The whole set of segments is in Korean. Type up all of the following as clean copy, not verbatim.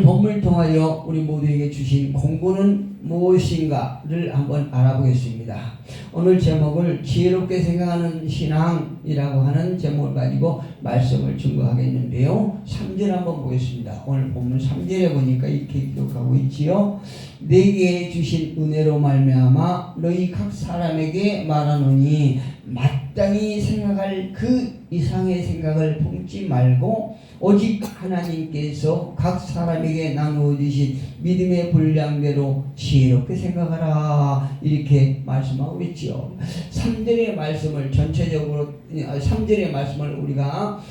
본문을 통하여 우리 모두에게 주신 공부는 무엇인가를 한번 알아보겠습니다. 오늘 제목을 지혜롭게 생각하는 신앙이라고 하는 제목을 가지고 말씀을 증거하겠는데요. 3절 한번 보겠습니다. 오늘 본문 3절에 보니까 이렇게 기록하고 있지요. 내게 주신 은혜로 말미암아 너희 각 사람에게 말하노니 마땅히 생각할 그 이상의 생각을 품지 말고 오직 하나님께서 각 사람에게 나누어 주신 믿음의 분량대로 지혜롭게 생각하라, 이렇게 말씀하고 있지요. 3절의 말씀을 전체적으로 3절의 말씀을 우리가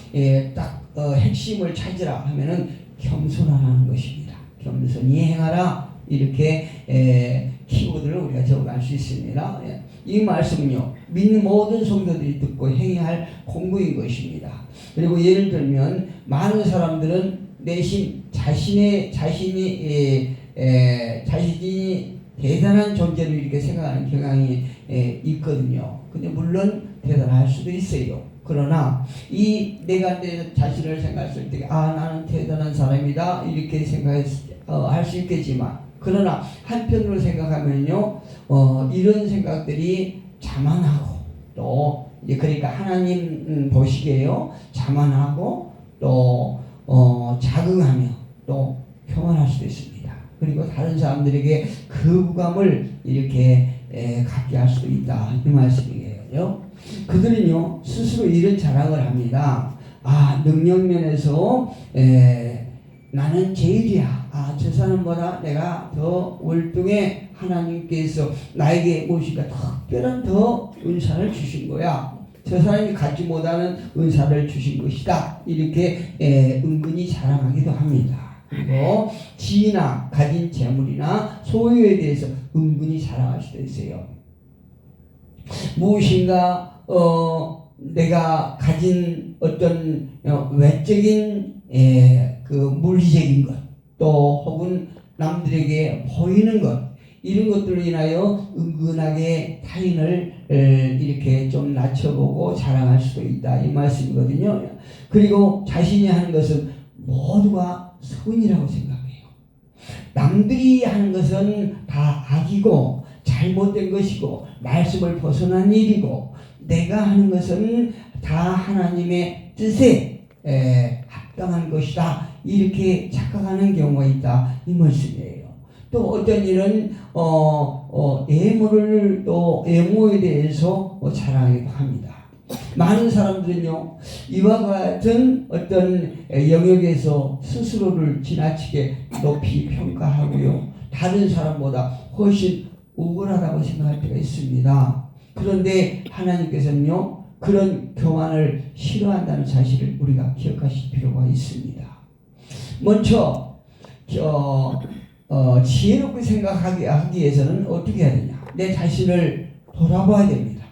핵심을 찾으라 하면은 겸손하라는 것입니다. 겸손히 행하라, 이렇게 키워드를 우리가 적어갈 수 있습니다. 이 말씀은요, 믿는 모든 성도들이 듣고 행해야 할 공부인 것입니다. 그리고 예를 들면 많은 사람들은 내심 자신이 대단한 존재로 이렇게 생각하는 경향이 있거든요. 근데 물론 대단할 수도 있어요. 그러나 내가 내 자신을 생각했을 때 나는 대단한 사람이다, 이렇게 할 수 있겠지만, 그러나 한편으로 생각하면요, 이런 생각들이 자만하고 또 그러니까 하나님 보시기에요, 자만하고 또 자긍하며 또 교만할 수도 있습니다. 그리고 다른 사람들에게 거부감을 이렇게 갖게 할 수도 있다, 이 말씀이에요. 그들은요 스스로 이런 자랑을 합니다. 능력 면에서 나는 제일이야. 저 사람보다 내가 더 월등해. 하나님께서 나에게 무엇인가 특별한 더 은사를 주신 거야. 저 사람이 갖지 못하는 은사를 주신 것이다, 이렇게 은근히 자랑하기도 합니다. 그리고 지위나 가진 재물이나 소유에 대해서 은근히 자랑할 수도 있어요. 무엇인가 내가 가진 어떤 외적인 그 물리적인 것, 또 혹은 남들에게 보이는 것, 이런 것들로 인하여 은근하게 타인을 이렇게 좀 낮춰보고 자랑할 수도 있다, 이 말씀이거든요. 그리고 자신이 하는 것은 모두가 선이라고 생각해요. 남들이 하는 것은 다 악이고 잘못된 것이고 말씀을 벗어난 일이고, 내가 하는 것은 다 하나님의 뜻에 합당한 것이다, 이렇게 착각하는 경우가 있다, 이 말씀이에요. 또 어떤 일은 외모에 대해서 자랑하기도 합니다. 많은 사람들은요, 이와 같은 어떤 영역에서 스스로를 지나치게 높이 평가하고요, 다른 사람보다 훨씬 우월하다고 생각할 때가 있습니다. 그런데 하나님께서는요, 그런 교만을 싫어한다는 사실을 우리가 기억하실 필요가 있습니다. 먼저 지혜롭게 생각하기 위해서는 어떻게 해야 되냐? 내 자신을 돌아봐야 됩니다.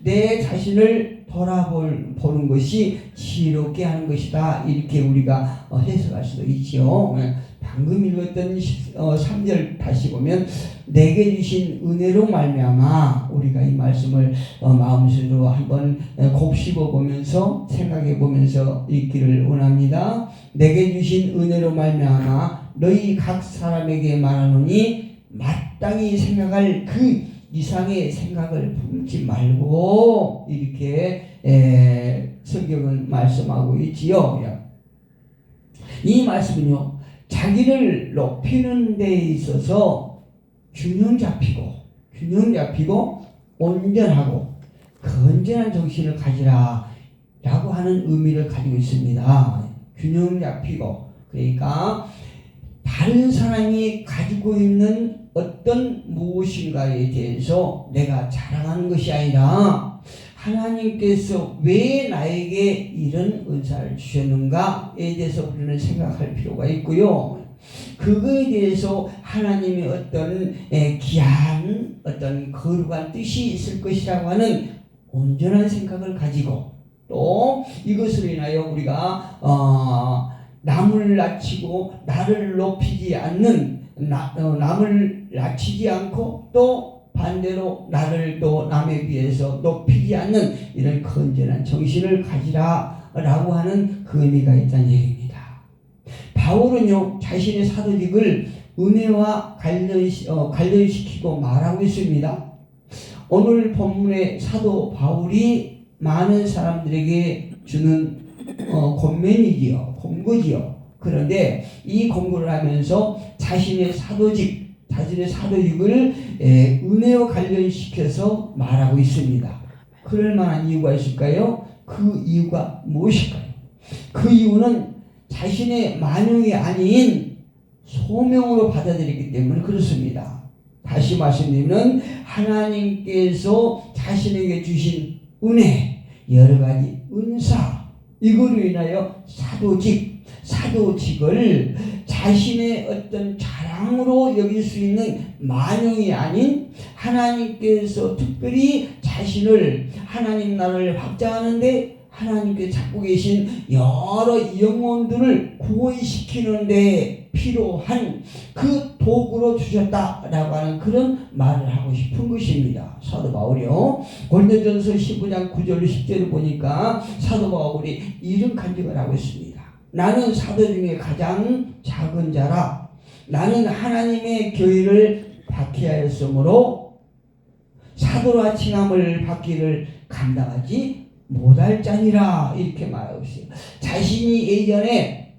내 자신을 돌아보는 것이 지혜롭게 하는 것이다, 이렇게 우리가 해석할 수도 있죠. 방금 읽었던 3절 다시 보면 내게 주신 은혜로 말미암아, 우리가 이 말씀을 마음속으로 한번 곱씹어 보면서 생각해 보면서 읽기를 원합니다. 내게 주신 은혜로 말미암아 너희 각 사람에게 말하노니 마땅히 생각할 그 이상의 생각을 품지 말고, 이렇게 성경은 말씀하고 있지요. 이 말씀은요, 자기를 높이는 데 있어서 균형 잡히고 온전하고 건전한 정신을 가지라 라고 하는 의미를 가지고 있습니다. 균형 잡히고, 그러니까 다른 사람이 가지고 있는 어떤 무엇인가에 대해서 내가 자랑하는 것이 아니라 하나님께서 왜 나에게 이런 은사를 주셨는가에 대해서 우리는 생각할 필요가 있고요. 그거에 대해서 하나님의 어떤 귀한 어떤 거룩한 뜻이 있을 것이라고 하는 온전한 생각을 가지고, 또 이것으로 인하여 우리가 남을 낮추고 나를 높이지 않는, 남을 낮추지 않고 또 반대로 나를 또 남에 비해서 높이지 않는 이런 건전한 정신을 가지라 라고 하는 그 의미가 있다는 얘기입니다. 바울은요 자신의 사도직을 은혜와 관련시키고 말하고 있습니다. 오늘 본문의 사도 바울이 많은 사람들에게 주는 권면이지요, 권고지요. 그런데 이 권고를 하면서 자신의 사도직을 은혜와 관련시켜서 말하고 있습니다. 그럴 만한 이유가 있을까요? 그 이유가 무엇일까요? 그 이유는 자신의 만용이 아닌 소명으로 받아들이기 때문에 그렇습니다. 다시 말씀드리면 하나님께서 자신에게 주신 은혜, 여러 가지 은사, 이거로 인하여 사도직을 자신의 어떤 자랑으로 여길 수 있는 만용이 아닌 하나님께서 특별히 자신을 하나님 나라를 확장하는데 하나님께서 잡고 계신 여러 영혼들을 구원시키는데 필요한 그 도구로 주셨다라고 하는 그런 말을 하고 싶은 것입니다. 사도 바울이요. 고린도전서 15장 9절 10절을 보니까 사도 바울이 이런 간증을 하고 있습니다. 나는 사도 중에 가장 작은 자라. 나는 하나님의 교회를 박해하였으므로 사도라 칭함을 받기를 감당하지 못할 자니라, 이렇게 말하고 있어요. 자신이 예전에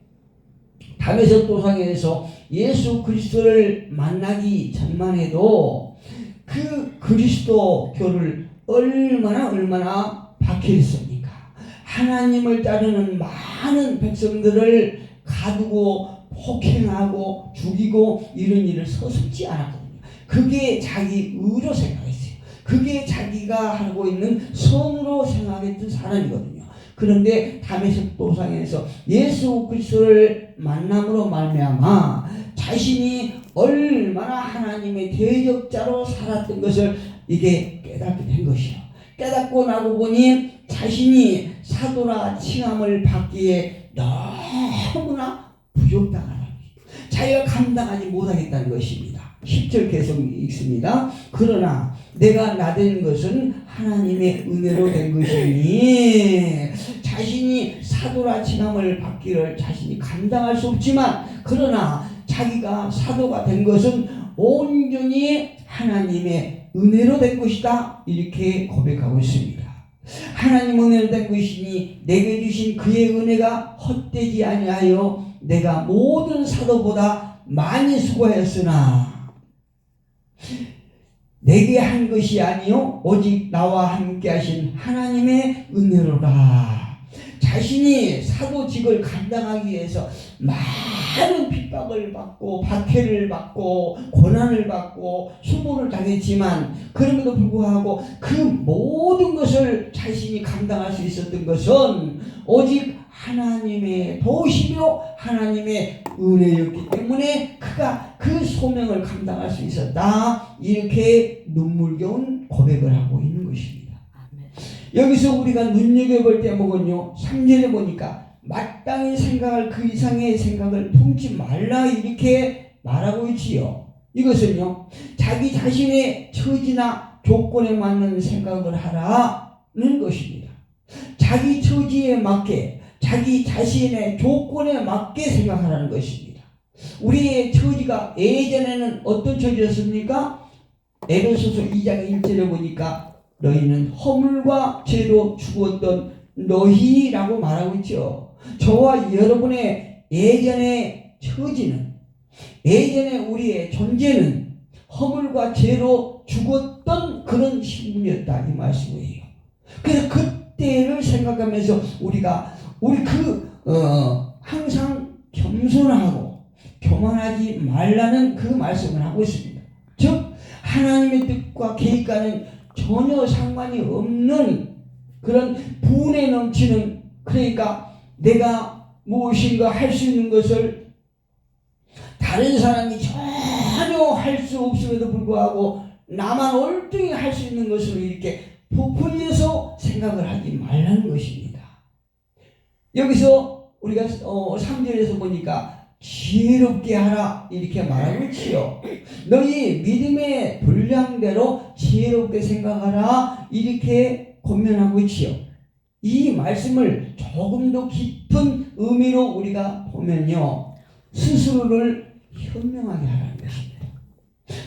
다메섹 도상에서 예수 그리스도를 만나기 전만 해도 그 그리스도교를 얼마나 박해했습니까? 하나님을 따르는 많은 백성들을 가두고 폭행하고 죽이고 이런 일을 서슴지 않았거든요. 그게 자기 의로 생각했어요. 그게 자기가 하고 있는 선으로 생각했던 사람이거든요. 그런데 다메섹 도상에서 예수 그리스도를 만남으로 말미암아 자신이 얼마나 하나님의 대적자로 살았던 것을 이게 깨닫게 된 것이요. 깨닫고 나고 보니 자신이 사도라 칭함을 받기에 너무나 부족당하다. 자기가 감당하지 못하겠다는 것입니다. 10절 계속 읽습니다. 그러나 내가 나된 것은 하나님의 은혜로 된 것이니, 자신이 사도라 칭함을 받기를 자신이 감당할 수 없지만 그러나 자기가 사도가 된 것은 온전히 하나님의 은혜로 된 것이다, 이렇게 고백하고 있습니다. 하나님 은혜로 된 것이니 내게 주신 그의 은혜가 헛되지 아니하여 내가 모든 사도보다 많이 수고하였으나 내게 한 것이 아니요 오직 나와 함께 하신 하나님의 은혜로라. 자신이 사도직을 감당하기 위해서 많은 핍박을 받고 박해를 받고 고난을 받고 수모를 당했지만 그럼에도 불구하고 그 모든 것을 자신이 감당할 수 있었던 것은 오직 하나님의 도우시며 하나님의 은혜였기 때문에 그가 그 소명을 감당할 수 있었다, 이렇게 눈물겨운 고백을 하고 있는 것입니다. 여기서 우리가 눈여겨볼 대목은요 3절에 보니까 마땅히 생각할 그 이상의 생각을 품지 말라, 이렇게 말하고 있지요. 이것은요 자기 자신의 처지나 조건에 맞는 생각을 하라는 것입니다. 자기 처지에 맞게 자기 자신의 조건에 맞게 생각하라는 것입니다. 우리의 처지가 예전에는 어떤 처지였습니까? 에베소서 2장 1절에 보니까 너희는 허물과 죄로 죽었던 너희라고 말하고 있죠. 저와 여러분의 예전의 처지는, 예전에 우리의 존재는 허물과 죄로 죽었던 그런 신분이었다, 이 말씀이에요. 그래서 그때를 생각하면서 우리 항상 겸손하고 교만하지 말라는 그 말씀을 하고 있습니다. 즉 하나님의 뜻과 계획과는 전혀 상관이 없는 그런 분에 넘치는, 그러니까 내가 무엇인가 할 수 있는 것을 다른 사람이 전혀 할 수 없음에도 불구하고 나만 올등히 할 수 있는 것으로 이렇게 부풀려서 생각을 하지 말라는 것입니다. 여기서 우리가 3절에서 보니까 지혜롭게 하라, 이렇게 말하고 있지요. 너희 믿음의 분량대로 지혜롭게 생각하라, 이렇게 권면하고 있지요. 이 말씀을 조금 더 깊은 의미로 우리가 보면요 스스로를 현명하게 하라는 것입니다.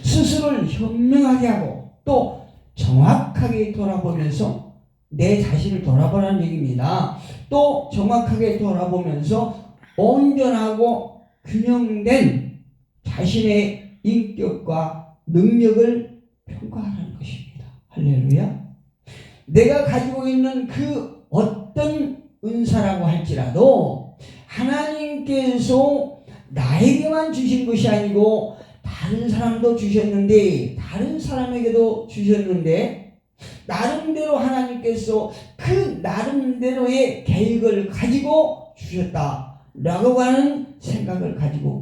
스스로를 현명하게 하고 또 정확하게 돌아보면서 내 자신을 돌아보라는 얘기입니다. 또 정확하게 돌아보면서 온전하고 균형된 자신의 인격과 능력을 평가하라는 것입니다. 할렐루야. 내가 가지고 있는 그 어떤 은사라고 할지라도 하나님께서 나에게만 주신 것이 아니고 다른 사람도 주셨는데, 다른 사람에게도 주셨는데, 나름대로 하나님께서 그 나름대로의 계획을 가지고 주셨다라고 하는 생각을 가지고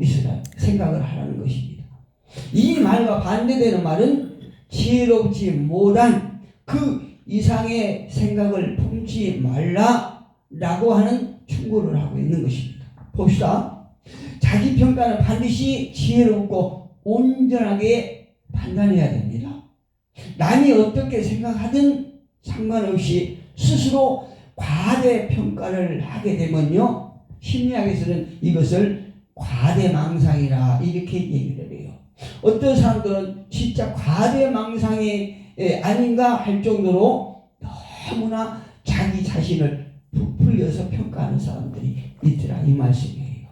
생각을 하라는 것입니다. 이 말과 반대되는 말은 지혜롭지 못한 그 이상의 생각을 품지 말라라고 하는 충고를 하고 있는 것입니다. 봅시다. 자기 평가는 반드시 지혜롭고 온전하게 판단해야 됩니다. 남이 어떻게 생각하든 상관없이 스스로 과대평가를 하게 되면요, 심리학에서는 이것을 과대망상이라 이렇게 얘기를 해요. 어떤 사람들은 진짜 과대망상이 아닌가 할 정도로 너무나 자기 자신을 부풀려서 평가하는 사람들이 있더라, 이 말씀이에요.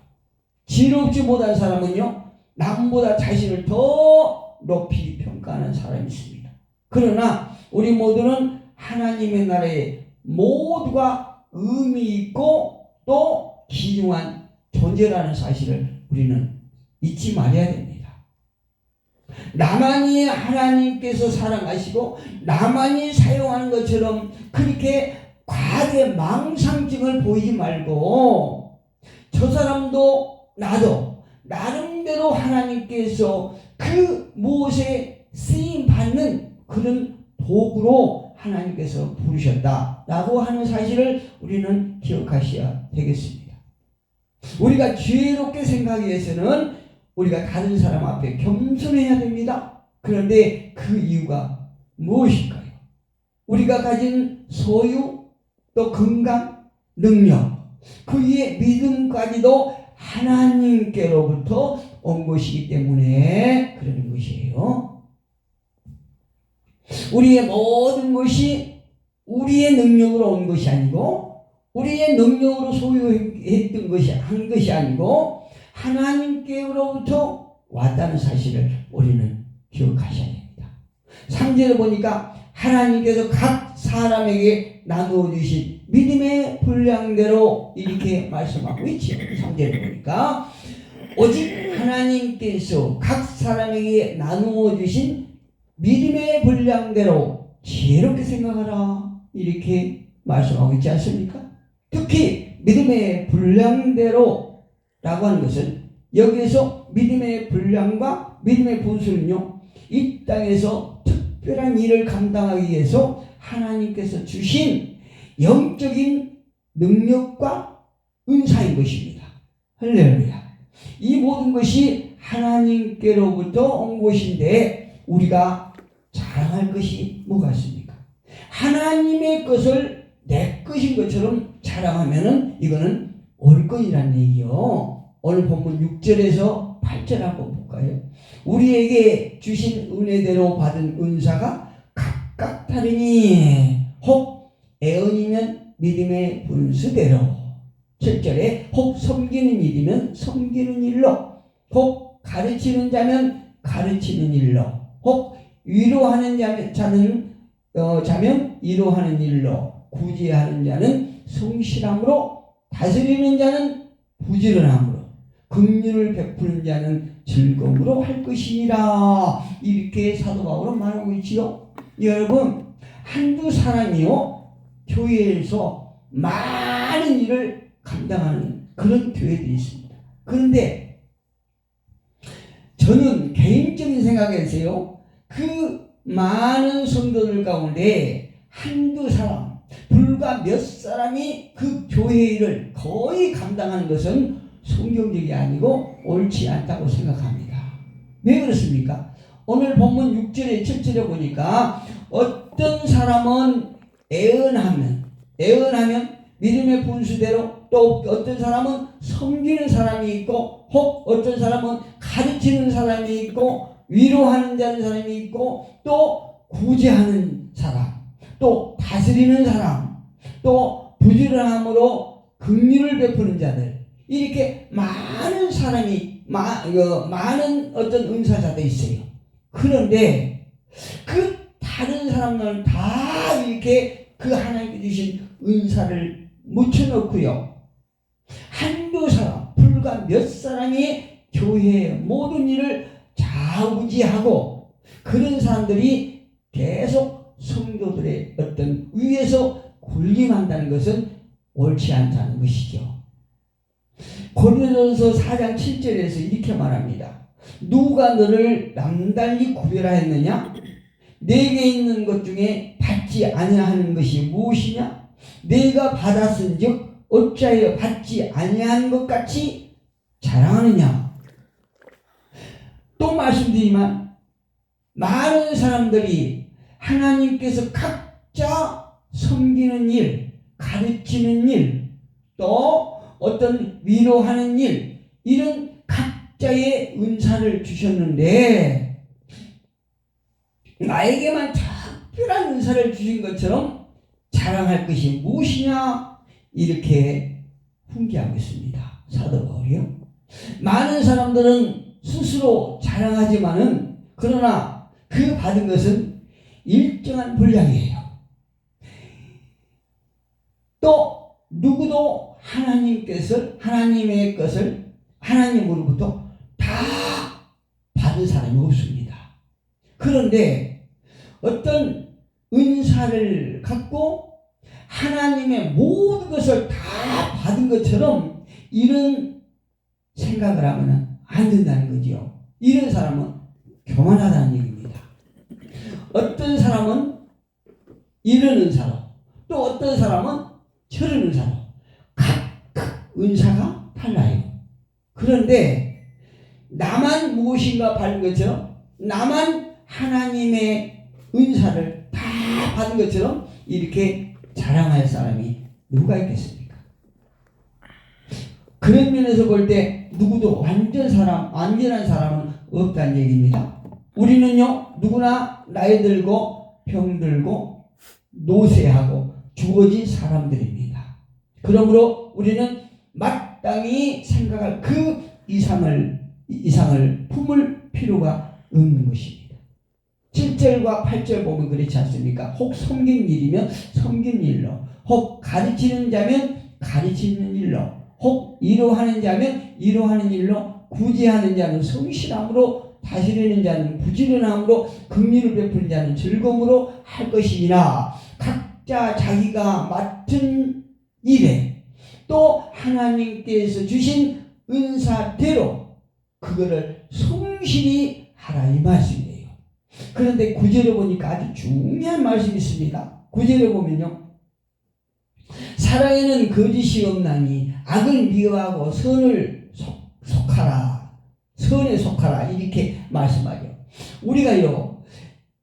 지혜롭지 못한 사람은요, 남보다 자신을 더 높이 평가하는 사람이 있습니다. 그러나 우리 모두는 하나님의 나라에 모두가 의미 있고 또 귀중한 존재라는 사실을 우리는 잊지 말아야 됩니다. 나만이 하나님께서 사랑하시고 나만이 사용하는 것처럼 그렇게 과대망상증을 보이지 말고, 저 사람도 나도 나름대로 하나님께서 그 무엇에 쓰임받는 그런 도구로 하나님께서 부르셨다라고 하는 사실을 우리는 기억하셔야 되겠습니다. 우리가 지혜롭게 생각하기 위해서는 우리가 다른 사람 앞에 겸손해야 됩니다. 그런데 그 이유가 무엇일까요? 우리가 가진 소유, 또 건강, 능력, 그 위에 믿음까지도 하나님께로부터 온 것이기 때문에 그러는 것이에요. 우리의 모든 것이 우리의 능력으로 온 것이 아니고, 우리의 능력으로 소유했던 것이 한 것이 아니고 하나님께로부터 왔다는 사실을 우리는 기억하셔야 됩니다. 3절에 보니까 하나님께서 각 사람에게 나누어 주신 믿음의 분량대로 이렇게 말씀하고 있죠. 3절에 보니까 오직 하나님께서 각 사람에게 나누어 주신 믿음의 분량대로 지혜롭게 생각하라, 이렇게 말씀하고 있지 않습니까? 특히 믿음의 분량대로 라고 하는 것은, 여기에서 믿음의 분량과 믿음의 분수는요, 이 땅에서 특별한 일을 감당하기 위해서 하나님께서 주신 영적인 능력과 은사인 것입니다. 할렐루야. 이 모든 것이 하나님께로부터 온 것인데 우리가 자랑할 것이 뭐가 있습니까? 하나님의 것을 내 것인 것처럼 자랑하면은 이거는 옳거니라는 얘기요. 오늘 본문 6절에서 8절 한번 볼까요? 우리에게 주신 은혜대로 받은 은사가 각각 다르니 혹 애언이면 믿음의 분수대로, 7절에 혹 섬기는 일이면 섬기는 일로, 혹 가르치는 자면 가르치는 일로, 혹 위로하는 자면 위로하는 일로, 구제하는 자는 성실함으로, 다스리는 자는 부지런함으로, 긍휼을 베푸는 자는 즐거움으로 할 것이니라, 이렇게 사도 바울은 말하고 있지요. 여러분, 한두 사람이요 교회에서 많은 일을 감당하는 그런 교회들이 있습니다. 그런데 저는 개인적인 생각에서요, 그 많은 성도들 가운데 한두 사람, 불과 몇 사람이 그 교회 일을 거의 감당하는 것은 성경적이 아니고 옳지 않다고 생각합니다. 왜 그렇습니까? 오늘 본문 6절에 7절에 보니까 어떤 사람은 애언하면 믿음의 분수대로, 또 어떤 사람은 섬기는 사람이 있고, 혹 어떤 사람은 가르치는 사람이 있고 위로하는 자는 사람이 있고 또 구제하는 사람, 또 다스리는 사람, 또 부지런함으로 긍휼을 베푸는 자들, 이렇게 많은 사람이 많은 어떤 은사자들이 있어요. 그런데 그 다른 사람들은 다 이렇게 그 하나님께 주신 은사를 묻혀놓고요, 한두 사람, 불과 몇 사람이 교회의 모든 일을 좌우지하고 그런 사람들이 계속 성도들의 어떤 위에서 군림한다는 것은 옳지 않다는 것이죠. 고린도전서 4장 7절에서 이렇게 말합니다. 누가 너를 남달리 구별하였느냐? 내게 있는 것 중에 받지 아니하는 것이 무엇이냐? 내가 받았은즉 어찌하여 받지 아니한 것 같이 자랑하느냐? 또 말씀드리지만 많은 사람들이 하나님께서 각자 섬기는 일, 가르치는 일, 또 어떤 위로하는 일, 이런 각자의 은사를 주셨는데 나에게만 특별한 은사를 주신 것처럼 자랑할 것이 무엇이냐, 이렇게 훈계하고 있습니다. 사도 바울이요. 많은 사람들은 스스로 자랑하지만은 그러나 그 받은 것은 일정한 분량이에요. 또 누구도 하나님의 것을 하나님으로부터 다 받은 사람이 없습니다. 그런데 어떤 은사를 갖고 하나님의 모든 것을 다 받은 것처럼 이런 생각을 하면 안 된다는 거죠. 이런 사람은 교만하다는 얘기입니다. 어떤 사람은 이런 은사로, 또 어떤 사람은 저런 은사로, 각 은사가 달라요. 그런데 나만 무엇인가 받은 것처럼, 나만 하나님의 은사를 다 받은 것처럼 이렇게 자랑할 사람이 누가 있겠습니까? 그런 면에서 볼 때 누구도 완전한 사람은 없다는 얘기입니다. 우리는요, 누구나 나이 들고 병들고 노쇠하고 죽어진 사람들입니다. 그러므로 우리는 마땅히 생각할 그 이상을 품을 필요가 없는 것입니다. 7절과 8절 보면 그렇지 않습니까? 혹 섬긴 일이면 섬긴 일로, 혹 가르치는 자면 가르치는 일로, 혹 위로하는 자면 위로하는 일로, 구제하는 자는 성실함으로, 다스리는 자는 부지런함으로, 긍휼을 베푸는 자는 즐거움으로 할 것이니라. 각자 자기가 맡은 일에 또 하나님께서 주신 은사대로 그거를 성실히 하라, 이 말씀이에요. 그런데 구절에 보니까 아주 중요한 말씀이 있습니다. 구절에 보면요, 사랑에는 거짓이 없나니 악을 미워하고 선을 속하라, 선에 속하라, 이렇게 말씀하죠. 우리가요,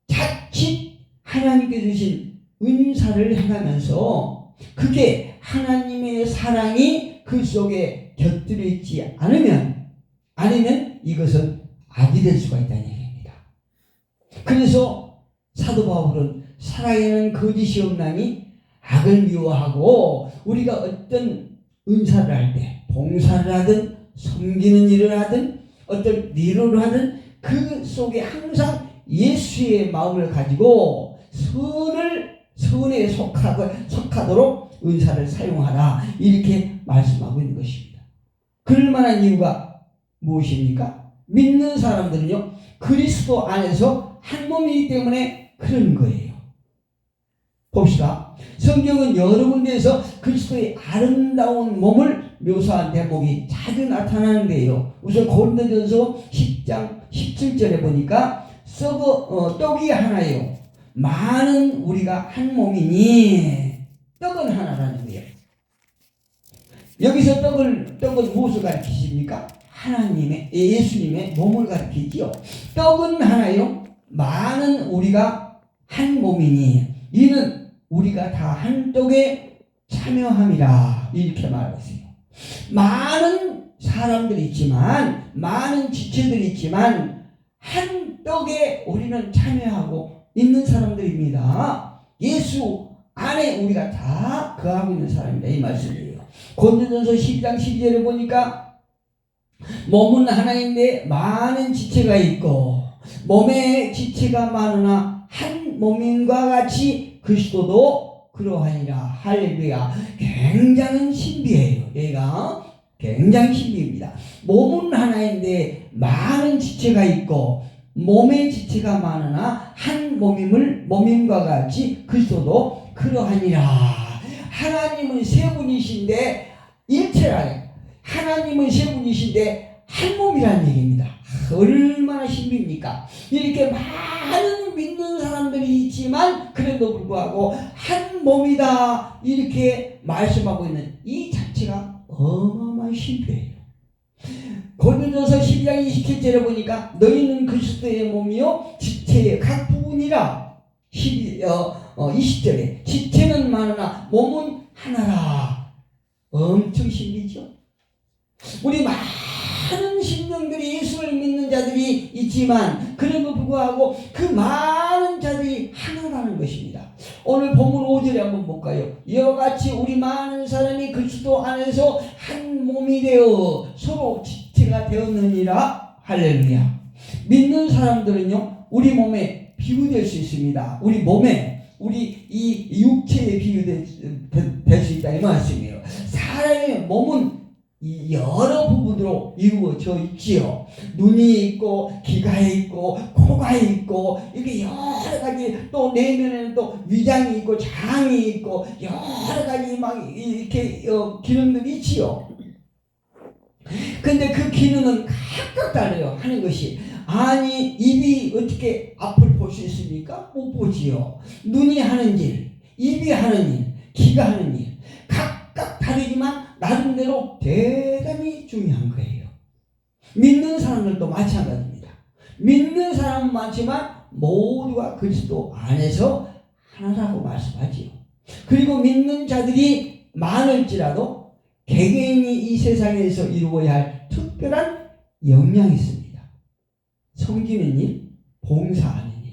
자칫 하나님께 주신 은사를 행하면서 그게 하나님의 사랑이 그 속에 곁들여 있지 아니면 이것은 악이 될 수가 있다는 얘기입니다. 그래서 사도 바울은 사랑에는 거짓이 없나니 악을 미워하고, 우리가 어떤 은사를 할 때, 봉사를 하든 섬기는 일을 하든 어떤 위로를 하든 그 속에 항상 예수의 마음을 가지고 선에 속하도록 은사를 사용하라, 이렇게 말씀하고 있는 것입니다. 그럴 만한 이유가 무엇입니까? 믿는 사람들은요, 그리스도 안에서 한 몸이기 때문에 그런 거예요. 봅시다. 성경은 여러 군데에서 그리스도의 아름다운 몸을 묘사한 대목이 자주 나타나는데요. 우선 고린도전서 10장 17절에 보니까 떡이 하나요, 많은 우리가 한 몸이니, 떡은 하나라는 거예요. 여기서 떡은 무엇을 가르치십니까? 예수님의 몸을 가르치지요. 떡은 하나요, 많은 우리가 한 몸이니, 이는 우리가 다 한 떡에 참여함이라, 이렇게 말했어요. 많은 사람들이 있지만, 많은 지체들이 있지만 한 떡에 우리는 참여하고 있는 사람들입니다. 예수 안에 우리가 다 거하고 있는 사람입니다. 이 말씀이에요. 고린도전서 12장 12절에 보니까 몸은 하나인데 많은 지체가 있고 몸에 지체가 많으나 한 몸인과 같이 그리스도도 그러하니라. 할렐루야. 굉장한 신비예요. 얘가 굉장히 신비입니다. 몸은 하나인데 많은 지체가 있고 몸의 지체가 많으나 한 몸임과 같이 그리스도도 그러하니라. 하나님은 세 분이신데 일체라네. 하나님은 세 분이신데 한 몸이라는 얘기입니다. 얼마나 신비입니까? 이렇게 많은 믿는 사람들이 있지만 그래도 불구하고 한 몸이다 이렇게 말씀하고 있는 이 자체가 어마어마한 신비예요. 고린도전서 12장 27절에 보니까 너희는 그리스도의 몸이요 지체의 각 부분이라. 20절에 지체는 많으나 몸은 하나라. 엄청 신비죠. 우리 많은 신령들이 예수를 믿는 자들이 있지만 그래도 불구하고 그 많은 자들이 하나라는 것입니다. 오늘 본문 5절에 한번 볼까요? 이와 같이 우리 많은 사람이 그리스도 안에서 한 몸이 되어 서로 지체가 되었느니라. 할렐루야. 믿는 사람들은요 우리 몸에 비유될 수 있습니다. 우리 몸에 우리 이 육체에 비유될 수 있다 이 말씀이에요. 사람의 몸은 이 여러 부분으로 이루어져 있지요. 눈이 있고 귀가 있고 코가 있고 이렇게 여러 가지, 또 내면에는 또 위장이 있고 장이 있고 여러 가지 막 이렇게 기능들이 있지요. 근데 그 기능은 각각 달라요. 하는 것이. 아니 입이 어떻게 앞을 볼 수 있습니까? 못 보지요. 눈이 하는 일, 입이 하는 일, 귀가 하는 일 각각 다르지만 나름대로 대단히 중요한 거예요. 믿는 사람들도 마찬가지입니다. 믿는 사람은 많지만 모두가 그리스도 안에서 하나라고 말씀하지요. 그리고 믿는 자들이 많을지라도 개개인이 이 세상에서 이루어야 할 특별한 역량이 있습니다. 섬기는 일, 봉사하는 일,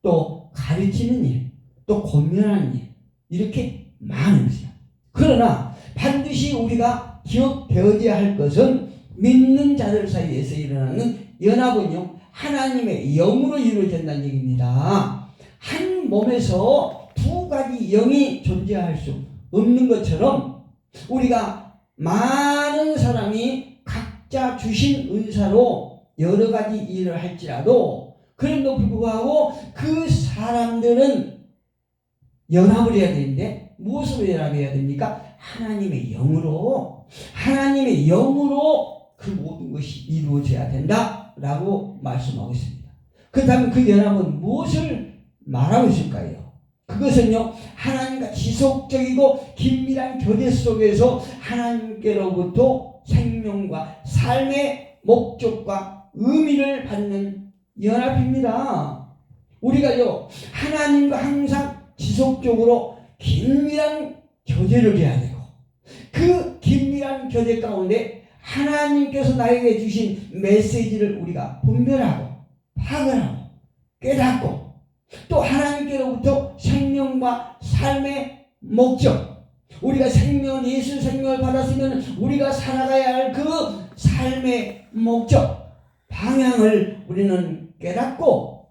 또 가르치는 일, 또 권면하는 일, 이렇게 많습니다. 그러나 반드시 우리가 기억되어야 할 것은 믿는 자들 사이에서 일어나는 연합은요 하나님의 영으로 이루어진다는 얘기입니다. 한 몸에서 두 가지 영이 존재할 수 없는 것처럼 우리가 많은 사람이 각자 주신 은사로 여러 가지 일을 할지라도 그럼에도 불구하고 그 사람들은 연합을 해야 되는데 무엇으로 연합해야 됩니까? 하나님의 영으로 그 모든 것이 이루어져야 된다라고 말씀하고 있습니다. 그렇다면 그 연합은 무엇을 말하고 있을까요? 그것은요 하나님과 지속적이고 긴밀한 교제 속에서 하나님께로부터 생명과 삶의 목적과 의미를 받는 연합입니다. 우리가요 하나님과 항상 지속적으로 긴밀한 교제를 해야 되고 그 긴밀한 교제 가운데 하나님께서 나에게 주신 메시지를 우리가 분별하고 파악을 하고 깨닫고 또 하나님께로부터 생명과 삶의 목적, 우리가 예수 생명을 받았으면 우리가 살아가야 할 그 삶의 목적 방향을 우리는 깨닫고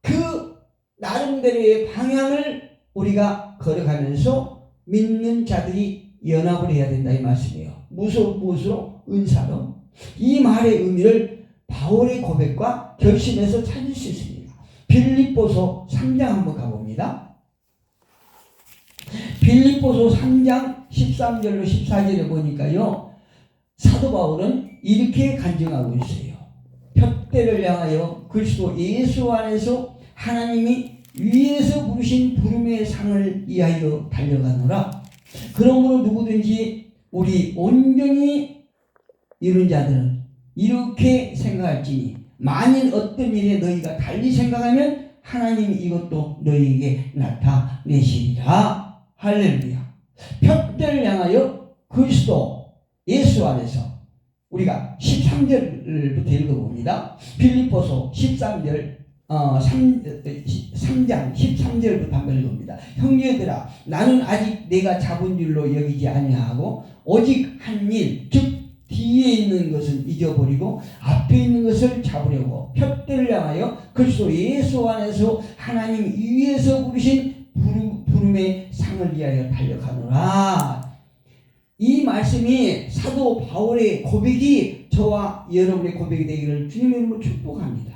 그 나름대로의 방향을 우리가 걸어가면서 믿는 자들이 연합을 해야 된다 이 말씀이에요. 무엇으로? 은사로. 이 말의 의미를 바울의 고백과 결심에서 찾을 수 있습니다. 빌립보서 3장 한번 가봅니다. 빌립보서 3장 13절로 14절에 보니까요 사도 바울은 이렇게 간증하고 있어요. 푯대를 향하여 그리스도 예수 안에서 하나님이 위에서 부르신 부름의 상을 위하여 달려가노라. 그러므로 누구든지 우리 온전히 이룬 자들은 이렇게 생각할지니 만일 어떤 일에 너희가 달리 생각하면 하나님이 이것도 너희에게 나타내시리라. 할렐루야. 푯대를 향하여 그리스도 예수 안에서 우리가 13절부터 읽어봅니다. 빌립보서 13절 3장 13절부터 한번 읽어봅니다. 형제들아 나는 아직 내가 잡은 줄로 여기지 아니하고 오직 한 일 즉 뒤에 있는 것은 잊어버리고 앞에 있는 것을 잡으려고 푯대를 향하여 그리스도 예수 안에서 하나님 위에서 부르신 부름의 상을 위하여 달려가노라. 이 말씀이 사도 바울의 고백이 저와 여러분의 고백이 되기를 주님의 이름으로 축복합니다.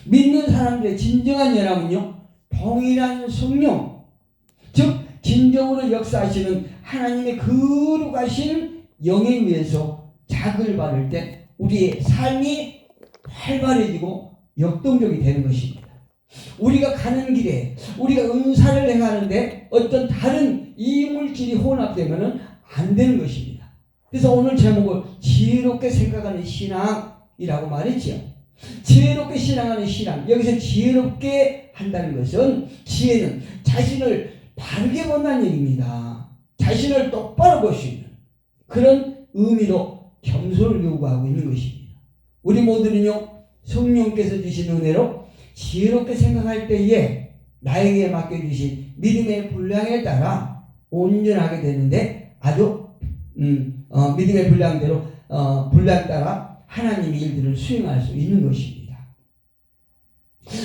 믿는 사람들의 진정한 연합은요, 동일한 성령, 즉 진정으로 역사하시는 하나님의 거룩하신 영에 의해서 작을 받을 때 우리의 삶이 활발해지고 역동적이 되는 것입니다. 우리가 가는 길에 우리가 은사를 행하는데 어떤 다른 이물질이 혼합되면 안 되는 것입니다. 그래서 오늘 제목을 지혜롭게 생각하는 신앙이라고 말했죠. 지혜롭게 신앙하는 신앙. 여기서 지혜롭게 한다는 것은 지혜는 자신을 바르게 본다는 얘기입니다. 자신을 똑바로 볼 수 있는 그런 의미로 겸손을 요구하고 있는 것입니다. 우리 모두는요 성령께서 주신 은혜로 지혜롭게 생각할 때에 나에게 맡겨주신 믿음의 분량에 따라 온전하게 되는데 아주 믿음의 분량대로 분량 따라 하나님의 일들을 수행할 수 있는 것입니다.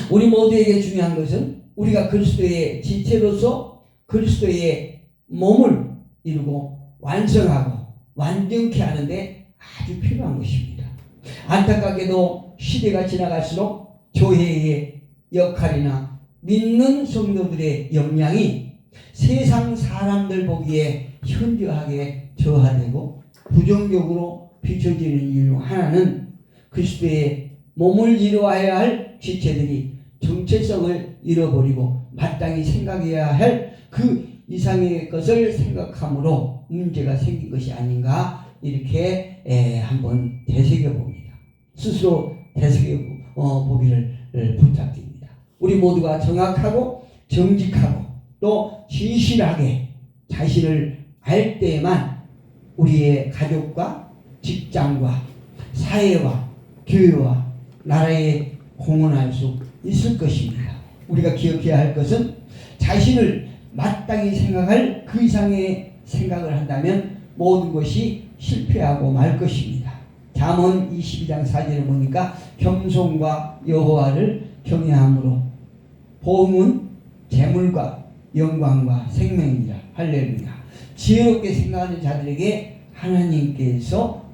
우리 모두에게 중요한 것은 우리가 그리스도의 지체로서 그리스도의 몸을 이루고 완성하고 완전케 하는데 아주 필요한 것입니다. 안타깝게도 시대가 지나갈수록 교회의 역할이나 믿는 성도들의 역량이 세상 사람들 보기에 현저하게 저하되고 부정적으로 비춰지는 이유 하나는 그리스도의 몸을 이루어야 할 지체들이 정체성을 잃어버리고 마땅히 생각해야 할 그 이상의 것을 생각함으로 문제가 생긴 것이 아닌가 이렇게 한번 되새겨봅니다. 스스로 되새겨보기를 부탁드립니다. 우리 모두가 정확하고 정직하고 또 진실하게 자신을 알 때에만 우리의 가족과 직장과 사회와 교회와 나라에 공헌할 수 있을 것입니다. 우리가 기억해야 할 것은 자신을 마땅히 생각할 그 이상의 생각을 한다면 모든 것이 실패하고 말 것입니다. 잠언 22장 4절에 보니까 겸손과 여호와를 경외함으로 보응은 재물과 영광과 생명이라. 할렐루야. 지혜롭게 생각하는 자들에게 하나님께서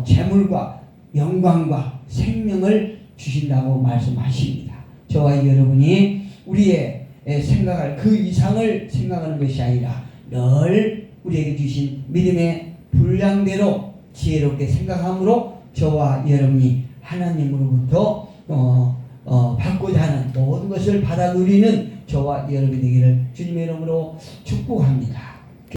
재물과 영광과 생명을 주신다고 말씀하십니다. 저와 여러분이 우리의 생각할 그 이상을 생각하는 것이 아니라 늘 우리에게 주신 믿음의 분량대로 지혜롭게 생각함으로 저와 여러분이 하나님으로부터 받고자 하는 모든 것을 받아 누리는 저와 여러분이 되기를 주님의 이름으로 축복합니다.